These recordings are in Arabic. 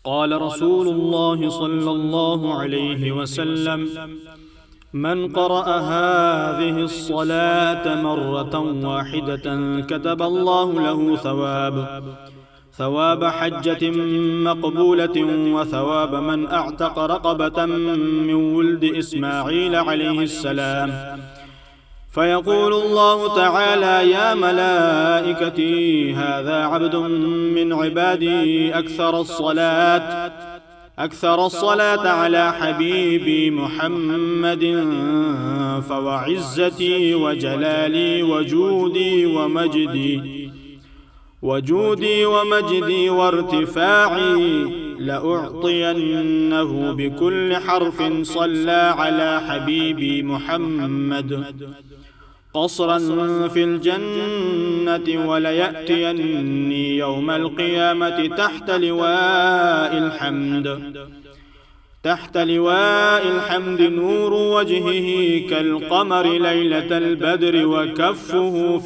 قال رسول الله صلى الله عليه وسلم: من قرأ هذه الصلاة مرة واحدة كتب الله له ثواب حجة مقبولة وثواب من أعتق رقبة من ولد إسماعيل عليه السلام. فيقول الله تعالى: يا ملائكتي، هذا عبد من عبادي أكثر الصلاة على حبيبي محمد، فوعزتي وجلالي وجودي ومجدي وارتفاعي لأعطينه بكل حرف صلى على حبيبي محمد قصرا في الجنة، وليأتيني يوم القيامة تحت لواء الحمد نور وجهه كالقمر ليلة البدر، وكفه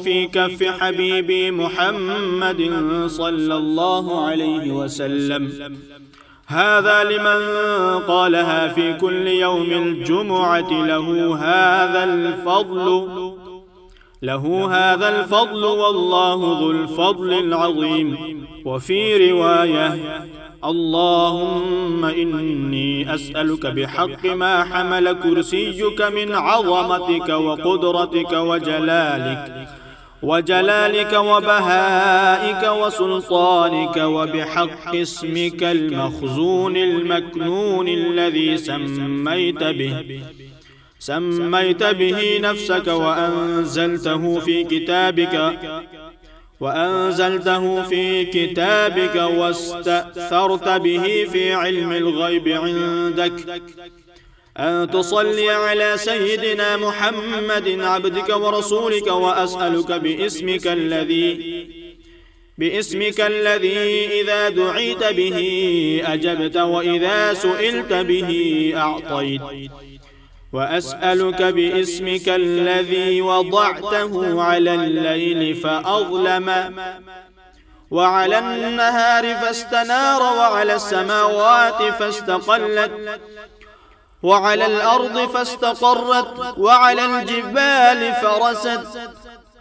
في كف حبيبي محمد صلى الله عليه وسلم. هذا لمن قالها في كل يوم الجمعة، له هذا الفضل والله ذو الفضل العظيم. وفي رواية: اللهم إني أسألك بحق ما حمل كرسيك من عظمتك وقدرتك وجلالك وبهائك وسلطانك، وبحق اسمك المخزون المكنون الذي سميت به نفسك وأنزلته في كتابك واستأثرت به في علم الغيب عندك، أن تصلي على سيدنا محمد عبدك ورسولك. وأسألك باسمك الذي إذا دعيت به أجبت، وإذا سئلت به أعطيت. وأسألك باسمك الذي وضعته على الليل فأظلم، وعلى النهار فاستنار، وعلى السماوات فاستقلت، وعلى الأرض فاستقرت، وعلى الجبال فرست،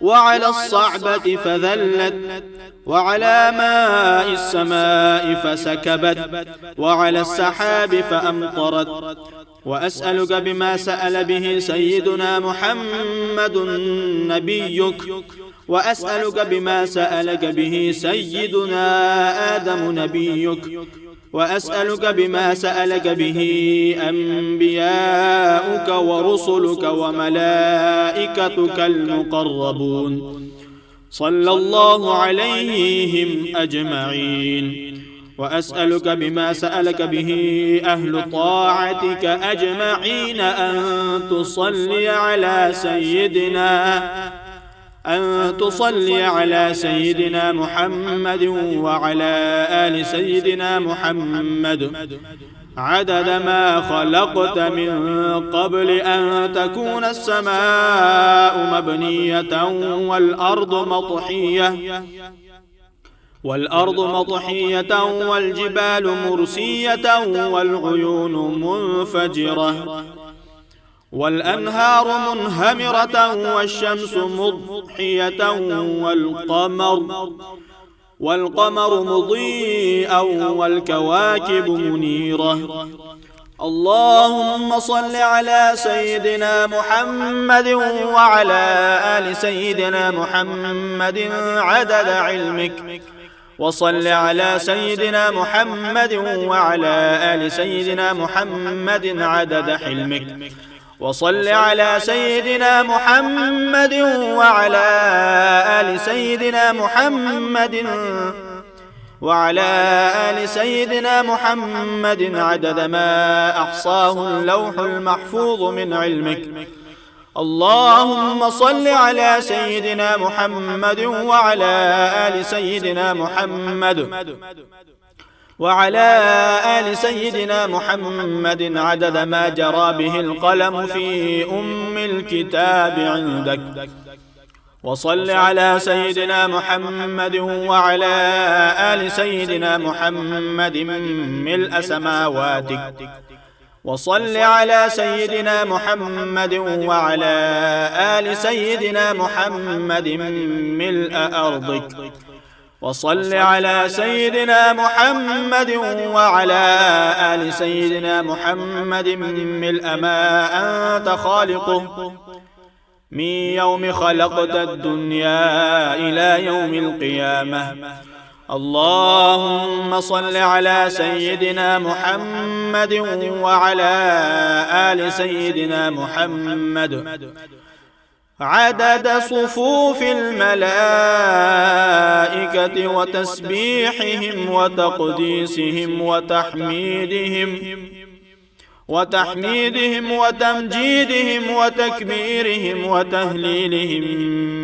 وعلى الصعبة فذلت، وعلى ماء السماء فسكبت، وعلى السحاب فأمطرت. وأسألك بما سأل به سيدنا محمد نبيك، وأسألك بما سألك به سيدنا آدم نبيك، وأسألك بما سألك به أنبياؤك ورسلك وملائكتك المقربون صلى الله عليهم أجمعين. وأسألك بما سألك به أهل طاعتك أجمعين أن تصلي على سيدنا محمد وعلى آل سيدنا محمد عدد ما خلقت من قبل أن تكون السماء مبنية والأرض مطحية والجبال مرسية والعيون منفجرة والأنهار منهمرة والشمس مضحية والقمر مضيئا والكواكب منيرة. اللهم صل على سيدنا محمد وعلى آل سيدنا محمد عدد علمك، وصل على سيدنا محمد وعلى آل سيدنا محمد عدد حلمك، وصل على سيدنا محمد وعلى آل سيدنا محمد عدد ما أحصاه اللوح المحفوظ من علمك. اللهم صل على سيدنا محمد وعلى آل سيدنا محمد عدد ما جرى به القلم في أم الكتاب عندك. وصل على سيدنا محمد وعلى آل سيدنا محمد ملء سماواتك. وصل على سيدنا محمد وعلى آل سيدنا محمد ملء أرضك. وصل على سيدنا محمد وعلى آل سيدنا محمد ملء ما أنت خالقه من يوم خلقت الدنيا إلى يوم القيامة. اللهم صل على سيدنا محمد وعلى آل سيدنا محمد عدد صفوف الملائكة وتسبيحهم وتقديسهم وتحميدهم وتمجيدهم وتكبيرهم وتهليلهم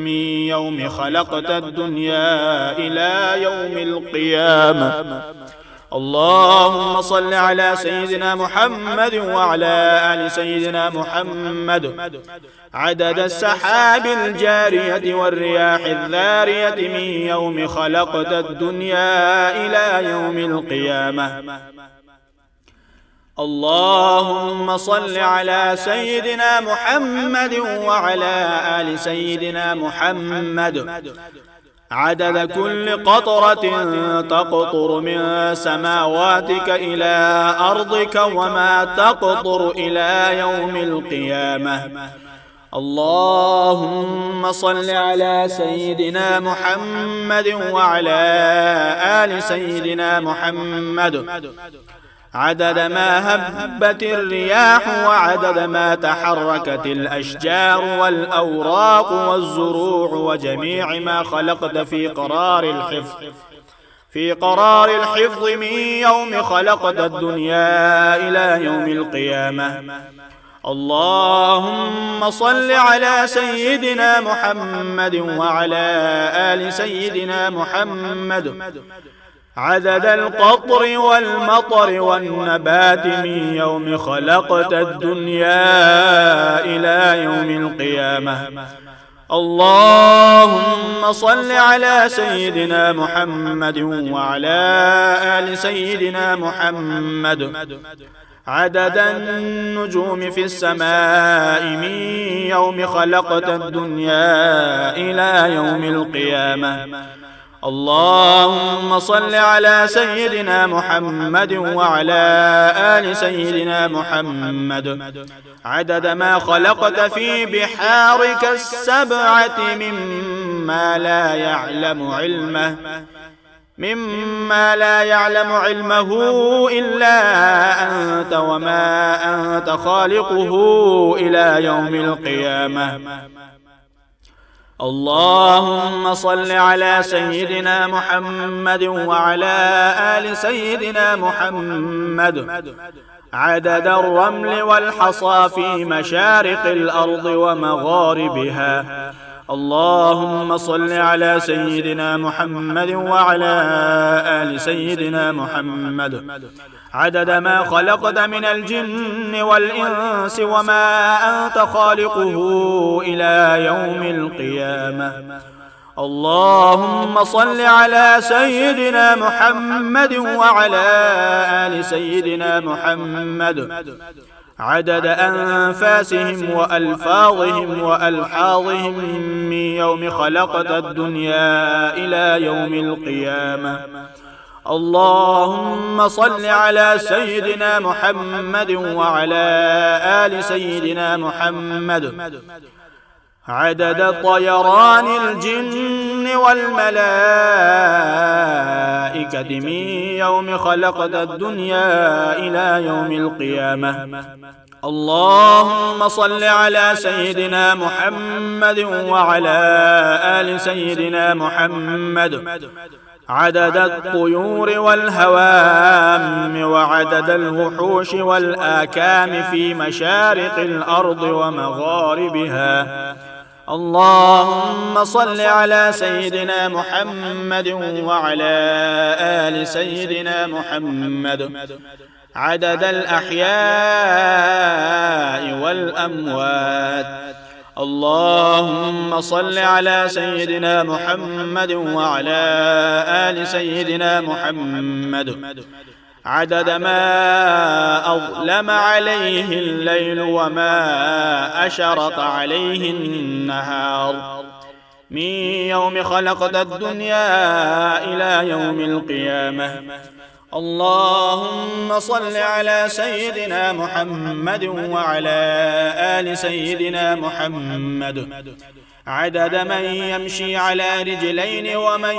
من يوم خلقت الدنيا إلى يوم القيامة. اللهم صل على سيدنا محمد وعلى آل سيدنا محمد عدد السحاب الجارية والرياح الذارية من يوم خلقت الدنيا إلى يوم القيامة. اللهم صل على سيدنا محمد وعلى آل سيدنا محمد عدد كل قطرة تقطر من سماواتك إلى أرضك وما تقطر إلى يوم القيامة. اللهم صل على سيدنا محمد وعلى آل سيدنا محمد عدد ما هبت الرياح وعدد ما تحركت الأشجار والأوراق والزروع وجميع ما خلقت في قرار الحفظ من يوم خلقت الدنيا إلى يوم القيامة. اللهم صل على سيدنا محمد وعلى آل سيدنا محمد عدد القطر والمطر والنبات من يوم خلقت الدنيا إلى يوم القيامة. اللهم صل على سيدنا محمد وعلى آل سيدنا محمد عدد النجوم في السماء من يوم خلقت الدنيا إلى يوم القيامة. اللهم صل على سيدنا محمد وعلى آل سيدنا محمد عدد ما خلقت في بحارك السبعة مما لا يعلم علمه إلا أنت وما أنت خالقه إلى يوم القيامة. اللهم صل على سيدنا محمد وعلى آل سيدنا محمد عدد الرمل والحصى في مشارق الأرض ومغاربها. اللهم صل على سيدنا محمد وعلى آل سيدنا محمد عدد ما خلقت من الجن والإنس وما أنت خالقه إلى يوم القيامة. اللهم صل على سيدنا محمد وعلى آل سيدنا محمد عدد أنفاسهم وألفاظهم وألحاظهم من يوم خلقت الدنيا إلى يوم القيامة. اللهم صل على سيدنا محمد وعلى آل سيدنا محمد عدد طيران الجن والملائكة من يوم خلقت الدنيا إلى يوم القيامة. اللهم صل على سيدنا محمد وعلى آل سيدنا محمد عدد الطيور والهوام وعدد الوحوش والآكام في مشارق الأرض ومغاربها. اللهم صل على سيدنا محمد وعلى آل سيدنا محمد عدد الأحياء والأموات. اللهم صل على سيدنا محمد وعلى آل سيدنا محمد عدد ما أظلم عليه الليل وما أشرق عليه النهار من يوم خلقت الدنيا إلى يوم القيامة. اللهم صل على سيدنا محمد وعلى آل سيدنا محمد عدد من يمشي على رجلين ومن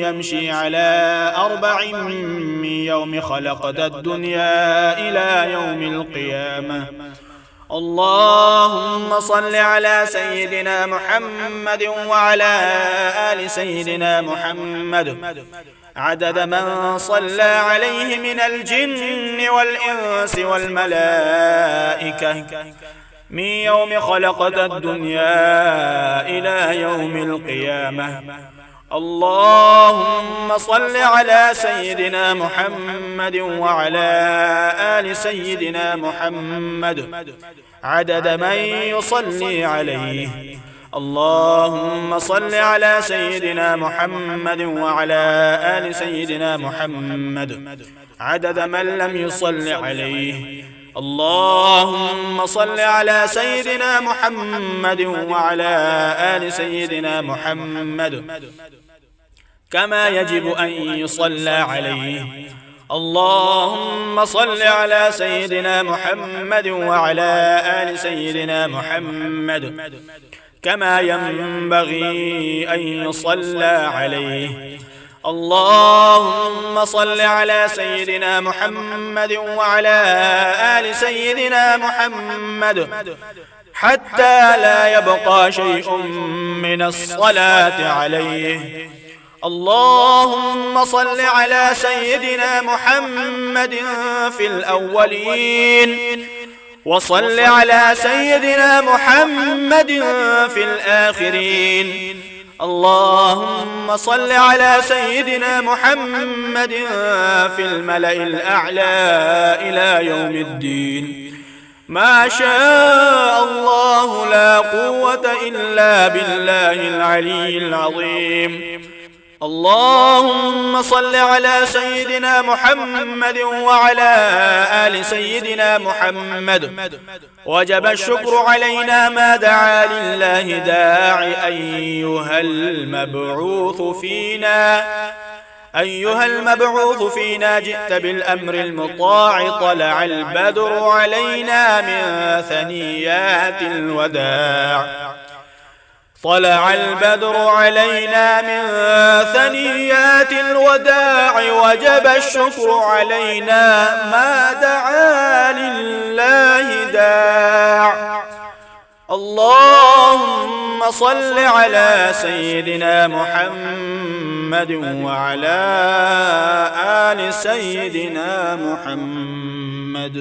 يمشي على 4 من يوم خلقت الدنيا إلى يوم القيامة. اللهم صل على سيدنا محمد وعلى آل سيدنا محمد عدد من صلى عليه من الجن والإنس والملائكة من يوم خلقت الدنيا إلى يوم القيامة. اللهم صل على سيدنا محمد وعلى آل سيدنا محمد عدد من يصلي عليه. اللهم صل على سيدنا محمد وعلى آل سيدنا محمد عدد من لم يصل عليه. اللهم صل على سيدنا محمد وعلى آل سيدنا محمد كما يجب أن يصلى عليه. اللهم صل على سيدنا محمد وعلى آل سيدنا محمد كما ينبغي أن يصلى عليه. اللهم صل على سيدنا محمد وعلى آل سيدنا محمد حتى لا يبقى شيء من الصلاة عليه. اللهم صل على سيدنا محمد في الأولين وصل على سيدنا محمد في الآخرين. اللهم صل على سيدنا محمد في الملأ الأعلى إلى يوم الدين. ما شاء الله لا قوة إلا بالله العلي العظيم. اللهم صل على سيدنا محمد وعلى آل سيدنا محمد. وجب الشكر علينا ما دعا لله داعي. أيها المبعوث فينا جئت بالأمر المطاع. طلع البدر علينا من ثنيات الوداع. طلع البدر علينا من ثنيات الوداع. وجب الشكر علينا ما دعا لله داع. اللهم صل على سيدنا محمد وعلى آل سيدنا محمد.